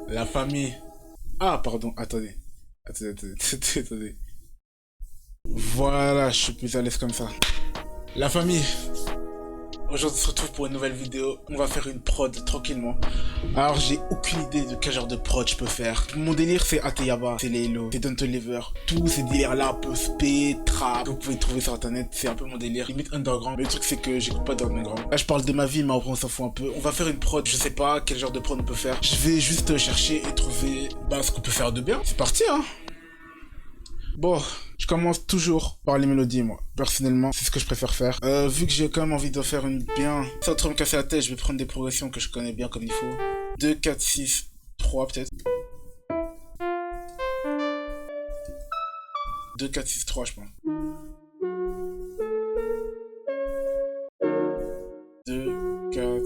La famille. Ah, pardon, attendez. Attendez. Voilà, je suis plus à l'aise comme ça. La famille. Aujourd'hui, on se retrouve pour une nouvelle vidéo. On va faire une prod tranquillement. Alors, j'ai aucune idée de quel genre de prod je peux faire. Mon délire, c'est Ateyaba, c'est Laylo, c'est Don't Deliver. Tous ces délires-là, un peu spé, trap, que vous pouvez trouver sur internet, c'est un peu mon délire. Limite underground. Mais le truc, c'est que j'écoute pas d'underground. Là, je parle de ma vie, mais après, on s'en fout un peu. On va faire une prod, je sais pas quel genre de prod on peut faire. Je vais juste chercher et trouver ce qu'on peut faire de bien. C'est parti, hein. Bon, je commence toujours par les mélodies, moi. Personnellement, c'est ce que je préfère faire. Vu que j'ai quand même envie de faire une bien... Sans trop me casser la tête, je vais prendre des progressions que je connais bien comme il faut. 2, 4, 6, 3 peut-être. 2, 4, 6, 3 je pense. 2, 4...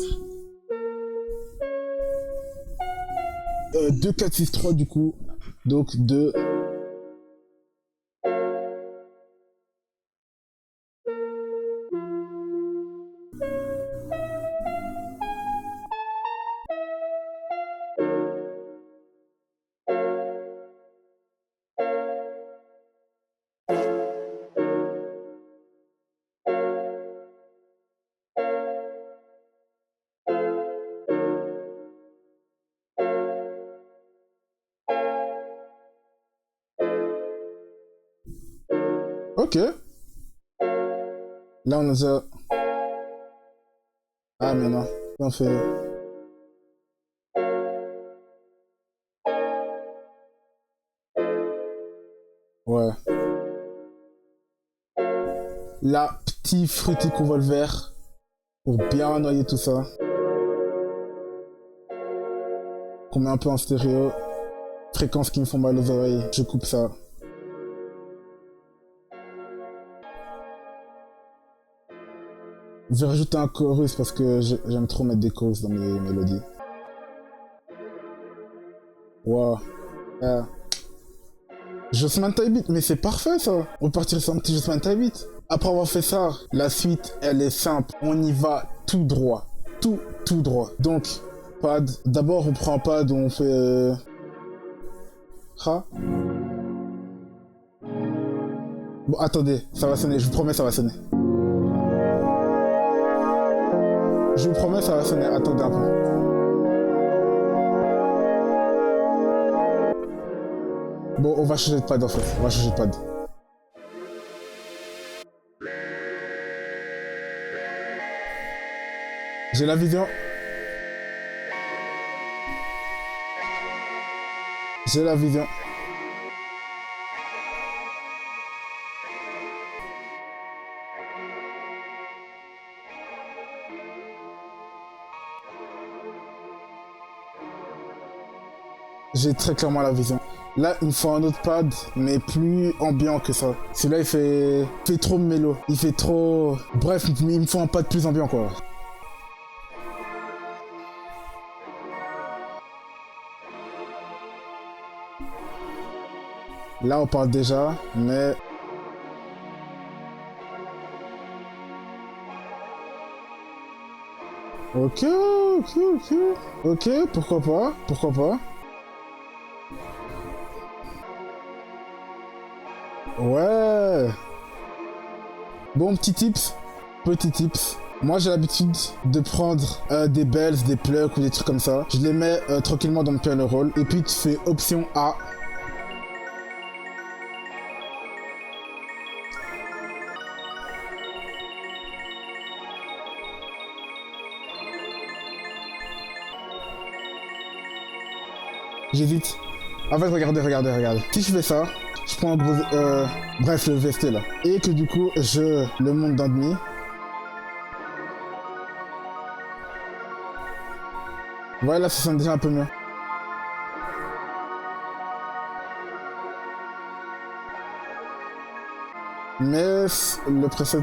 2, 4, 6, 3 du coup. Donc 2... Ok. Là on a déjà... Ah mais non, on fait... Ouais. Là, petit fruity revolver pour bien noyer tout ça. Qu'on met un peu en stéréo. Fréquences qui me font mal aux oreilles, je coupe ça. Je vais rajouter un chorus parce que j'aime trop mettre des chorus dans mes mélodies. Wow. Jossman Type Beat, mais c'est parfait ça. On peut partir sur un petit Jossman Type Beat. Après avoir fait ça, la suite, elle est simple. On y va tout droit. Tout droit. Donc, pad. D'abord, on prend un pad où on fait... Ha. Bon, attendez, ça va sonner. Je vous promets, ça va sonner. Je vous promets, ça va sonner. Attendez un peu. Bon, on va changer de pad en fait. On va changer de pad. J'ai la vision. J'ai la vision. J'ai très clairement la vision. Là, il me faut un autre pad, mais plus ambiant que ça. Celui-là, il fait trop mélo. Il fait trop... Bref, il me faut un pad plus ambiant, quoi. Là, on parle déjà, mais... Ok. Ok, pourquoi pas. Ouais. Bon, petit tips. Moi, j'ai l'habitude de prendre des bells, des plugs ou des trucs comme ça. Je les mets tranquillement dans le piano roll. Et puis, tu fais option A. J'hésite. En fait, regardez. Si je fais ça, je prends un gros... bref, le VST là. Et que du coup, je le monte d'un demi. Voilà, ça sonne déjà un peu mieux. Mais le preset...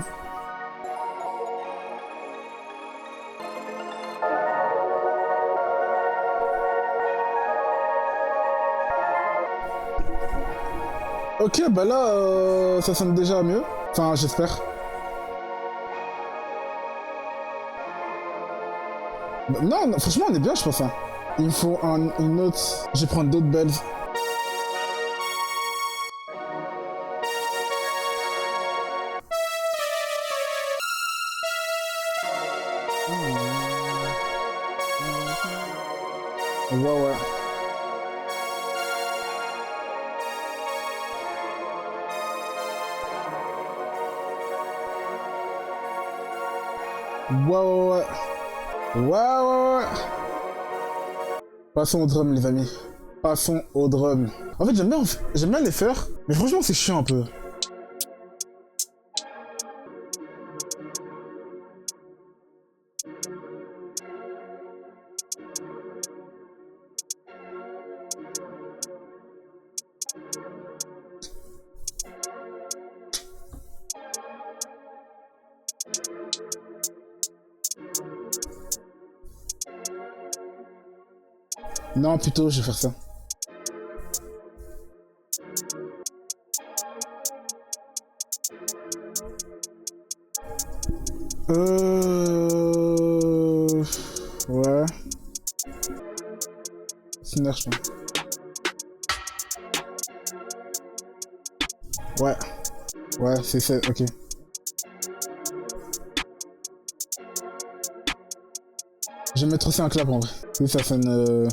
Ok, bah là, ça sonne déjà mieux. Enfin, j'espère. Bah, non, franchement, on est bien, je pense. Hein. Il me faut une autre. Je vais prendre d'autres bells. Ouais. Ouais. Passons au drum, les amis. Passons au drum. En fait, j'aime bien les faire, mais franchement, c'est chiant un peu. Non, plutôt, je vais faire ça. Ouais. Snare, je pense. Ouais, c'est ça, ok. Je vais mettre aussi un clap en vrai. Oui, ça sonne.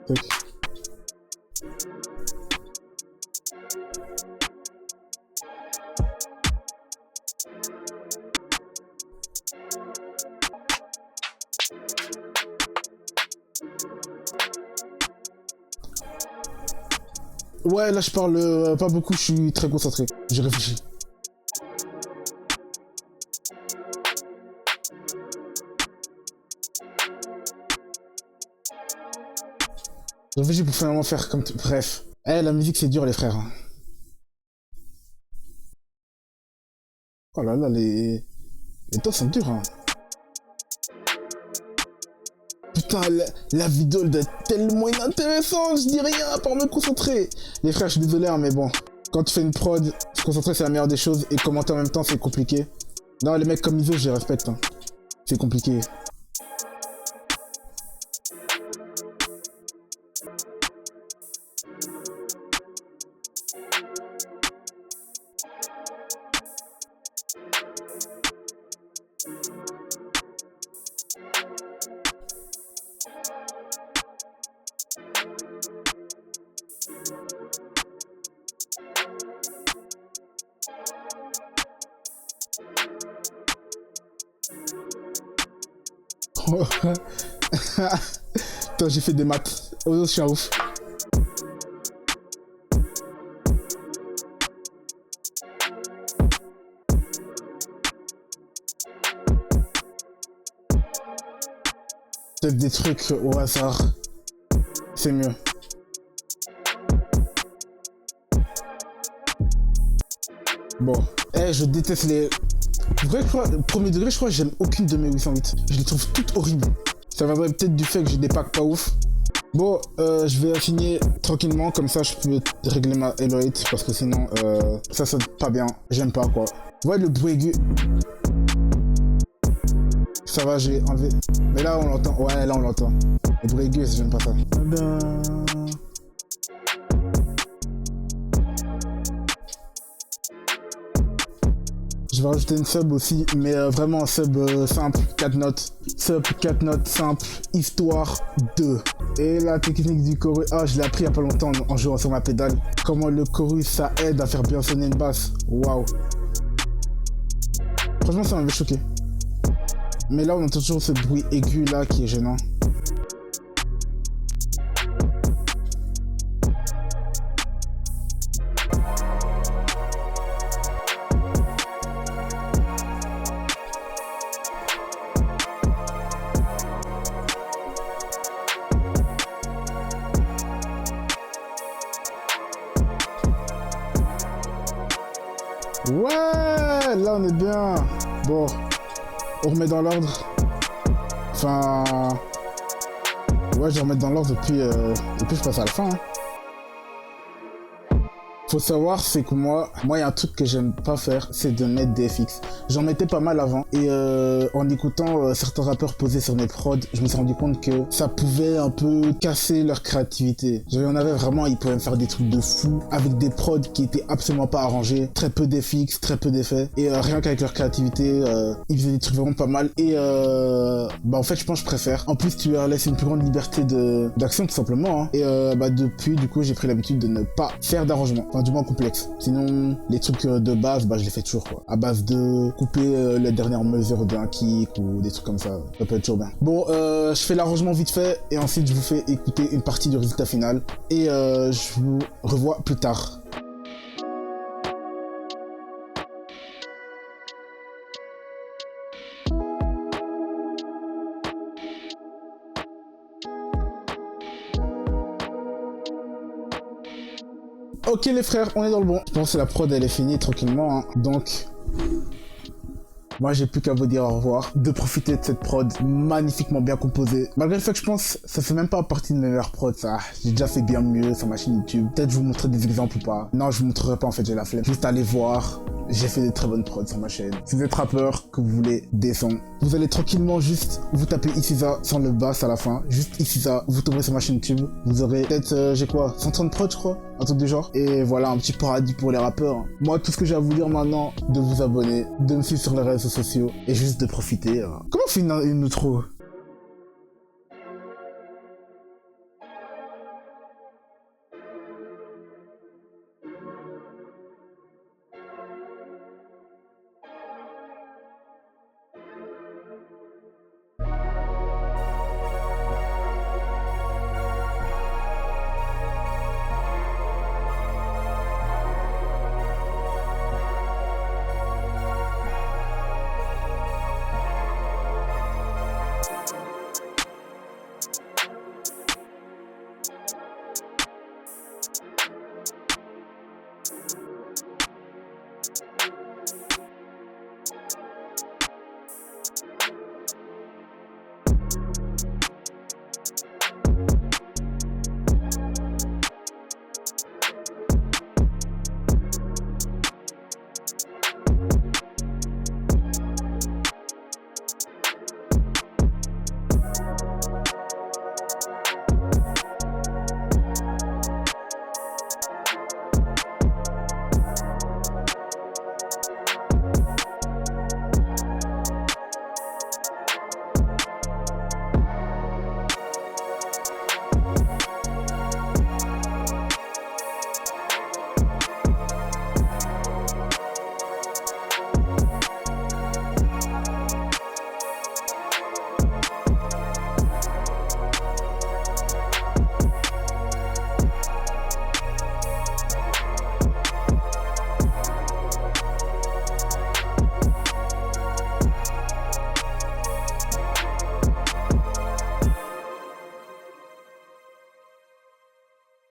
Tac. Ouais, là je parle pas beaucoup, je suis très concentré. J'ai réfléchi. J'ai réfléchi pour finalement faire comme... Bref. Eh, la musique c'est dur les frères. Hein. Oh là là, les temps sont durs. Hein. Putain, la vidéo doit être tellement inintéressante, je dis rien à part me concentrer. Les frères, je suis désolé, hein, mais bon. Quand tu fais une prod, se concentrer c'est la meilleure des choses et commenter en même temps c'est compliqué. Non, les mecs comme Iso, je les respecte. Hein. C'est compliqué. Putain, j'ai fait des maths. Oh, je suis un ouf. Peut-être des trucs au hasard. C'est mieux. Bon. Eh, je déteste les... Vrai, je crois, premier degré, je crois que j'aime aucune de mes 808. Je les trouve toutes horribles. Ça viendrait peut-être du fait que j'ai des packs pas ouf. Bon, je vais affiner tranquillement, comme ça je peux régler ma Hello 8 parce que sinon ça sonne pas bien. J'aime pas quoi. Ouais, le bruit aigu. Ça va, j'ai enlevé. Mais là on l'entend. Ouais, là on l'entend. Le bruit aigu, j'aime pas ça. Je vais rajouter une sub aussi, mais vraiment un sub simple, 4 notes. Sub 4 notes simple, histoire 2. Et la technique du chorus, ah je l'ai appris il y a pas longtemps en jouant sur ma pédale. Comment le chorus ça aide à faire bien sonner une basse. Waouh. Franchement ça m'avait choqué. Mais là on entend toujours ce bruit aigu là qui est gênant. Ouais, là on est bien. Bon, on remet dans l'ordre. Enfin, ouais, je vais remettre dans l'ordre et puis je passe à la fin. Hein. Faut savoir, c'est que moi, il y a un truc que j'aime pas faire, c'est de mettre des FX. J'en mettais pas mal avant, et en écoutant certains rappeurs poser sur mes prods, je me suis rendu compte que ça pouvait un peu casser leur créativité. Genre, il y en avait vraiment, ils pouvaient me faire des trucs de fou, avec des prods qui étaient absolument pas arrangés, très peu d'FX, très peu d'effets, et rien qu'avec leur créativité, ils faisaient des trucs vraiment pas mal, et en fait, je pense que je préfère. En plus, tu leur laisses une plus grande liberté d'action, tout simplement, hein. Et depuis, du coup, j'ai pris l'habitude de ne pas faire d'arrangement, enfin, du moins complexe. Sinon, les trucs de base, je les fais toujours, quoi. À base de couper les dernières mesures d'un kick ou des trucs comme ça peut être toujours bien. Bon, je fais l'arrangement vite fait, et ensuite, je vous fais écouter une partie du résultat final, et je vous revois plus tard. Ok les frères, on est dans le bon. Je pense que la prod elle est finie tranquillement, hein. Donc moi j'ai plus qu'à vous dire au revoir, de profiter de cette prod magnifiquement bien composée. Malgré le fait que je pense ça fait même pas partie de mes meilleures prods, ça. J'ai déjà fait bien mieux sur ma chaîne YouTube. Peut-être je vous montrerai des exemples ou pas. Non, je vous montrerai pas en fait, j'ai la flemme. Juste aller voir. J'ai fait des très bonnes prods sur ma chaîne. Si vous êtes rappeur, que vous voulez des sons, vous allez tranquillement juste vous taper Isiza sans le bass à la fin. Juste Isiza, vous tombez sur ma chaîne YouTube. Vous aurez peut-être, j'ai quoi, 130 prods je crois, un truc du genre. Et voilà, un petit paradis pour les rappeurs. Moi, tout ce que j'ai à vous dire maintenant, de vous abonner, de me suivre sur les réseaux sociaux et juste de profiter. Comment on fait une outro?